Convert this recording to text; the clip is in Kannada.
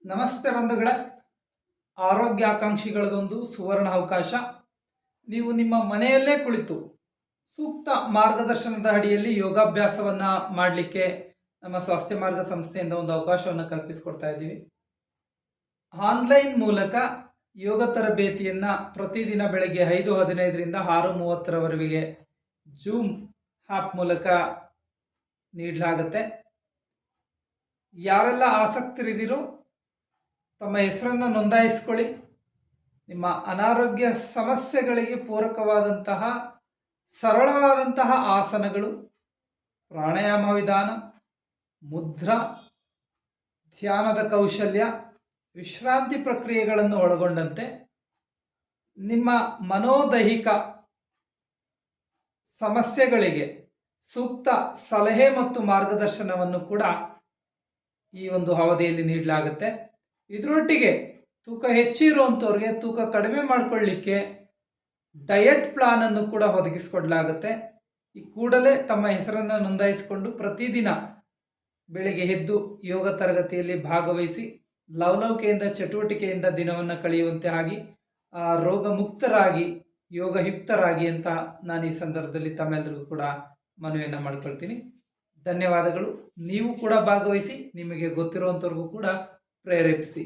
ನಮಸ್ತೆ ಬಂಧುಗಳೇ, ಆರೋಗ್ಯ ಆಕಾಂಕ್ಷಿಗಳಿಗೊಂದು ಸುವರ್ಣ ಅವಕಾಶ. ನೀವು ನಿಮ್ಮ ಮನೆಯಲ್ಲೇ ಕುಳಿತು ಸೂಕ್ತ ಮಾರ್ಗದರ್ಶನದ ಅಡಿಯಲ್ಲಿ ಯೋಗಾಭ್ಯಾಸವನ್ನು ಮಾಡಲಿಕ್ಕೆ ನಮ್ಮ ಸ್ವಾಸ್ಥ್ಯ ಮಾರ್ಗ ಸಂಸ್ಥೆಯಿಂದ ಒಂದು ಅವಕಾಶವನ್ನು ಕಲ್ಪಿಸಿಕೊಡ್ತಾ ಇದ್ದೀವಿ. ಆನ್ಲೈನ್ ಮೂಲಕ ಯೋಗ ತರಬೇತಿಯನ್ನು ಪ್ರತಿದಿನ ಬೆಳಗ್ಗೆ 5:15ರಿಂದ 6:30ರವರೆಗೆ ಜೂಮ್ ಆ್ಯಪ್ ಮೂಲಕ ನೀಡಲಾಗುತ್ತೆ. ಯಾರೆಲ್ಲ ಆಸಕ್ತರಿದ್ದೀರೋ ತಮ್ಮ ಹೆಸರನ್ನು ನೋಂದಾಯಿಸ್ಕೊಳ್ಳಿ. ನಿಮ್ಮ ಅನಾರೋಗ್ಯ ಸಮಸ್ಯೆಗಳಿಗೆ ಪೂರಕವಾದಂತಹ ಸರಳವಾದಂತಹ ಆಸನಗಳು, ಪ್ರಾಣಾಯಾಮ ವಿಧಾನ, ಮುದ್ರಾ, ಧ್ಯಾನದ ಕೌಶಲ್ಯ, ವಿಶ್ರಾಂತಿ ಪ್ರಕ್ರಿಯೆಗಳನ್ನು ಒಳಗೊಂಡಂತೆ ನಿಮ್ಮ ಮನೋದೈಹಿಕ ಸಮಸ್ಯೆಗಳಿಗೆ ಸೂಕ್ತ ಸಲಹೆ ಮತ್ತು ಮಾರ್ಗದರ್ಶನವನ್ನು ಕೂಡ ಈ ಒಂದು ಅವಧಿಯಲ್ಲಿ ನೀಡಲಾಗುತ್ತೆ. ಇದರೊಟ್ಟಿಗೆ ತೂಕ ಹೆಚ್ಚಿರುವಂಥವ್ರಿಗೆ ತೂಕ ಕಡಿಮೆ ಮಾಡಿಕೊಳ್ಳಿಕ್ಕೆ ಡಯಟ್ ಪ್ಲಾನನ್ನು ಕೂಡ ಒದಗಿಸಿಕೊಡಲಾಗುತ್ತೆ. ಈ ಕೂಡಲೇ ತಮ್ಮ ಹೆಸರನ್ನು ನೋಂದಾಯಿಸಿಕೊಂಡು ಪ್ರತಿದಿನ ಬೆಳಿಗ್ಗೆ ಎದ್ದು ಯೋಗ ತರಗತಿಯಲ್ಲಿ ಭಾಗವಹಿಸಿ ಲವಲವಿಕೆಯಿಂದ ಚಟುವಟಿಕೆಯಿಂದ ದಿನವನ್ನು ಕಳೆಯುವಂತೆ ಆಗಿ ರೋಗ ಮುಕ್ತರಾಗಿ ಯೋಗಯುಕ್ತರಾಗಿ ಅಂತ ನಾನು ಈ ಸಂದರ್ಭದಲ್ಲಿ ತಮ್ಮೆಲ್ಲರಿಗೂ ಕೂಡ ಮನವಿಯನ್ನು ಮಾಡ್ಕೊಳ್ತೀನಿ. ಧನ್ಯವಾದಗಳು. ನೀವು ಕೂಡ ಭಾಗವಹಿಸಿ, ನಿಮಗೆ ಗೊತ್ತಿರುವಂಥವ್ರಿಗೂ ಕೂಡ ಪ್ರೇರೇಪಿಸಿ.